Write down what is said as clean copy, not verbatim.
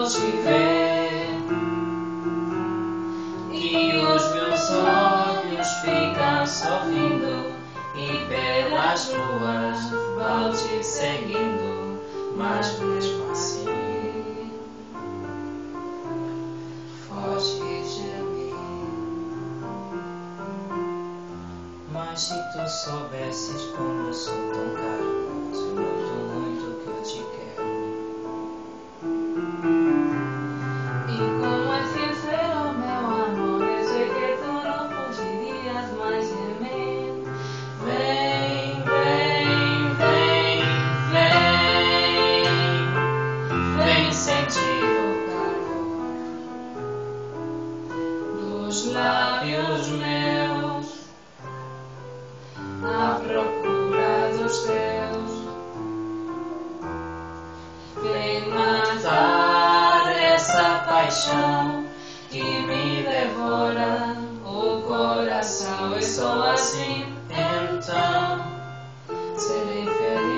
vou te ver, e os meus olhos ficam sorrindo, e pelas ruas vou te seguindo, mas mesmo assim foge de mim. Mas se tu soubesses como eu sou tão carinhoso, eu noto muito que eu te quero. E como é sincero, meu amor, eu sei que tu não fugirias mais de mim. Vem, vem, vem, vem, vem sentir o calor dos lábios meus, à procura dos teus. Vem matar essa paixão que me devora o coração. Eu sou assim, então serei feliz.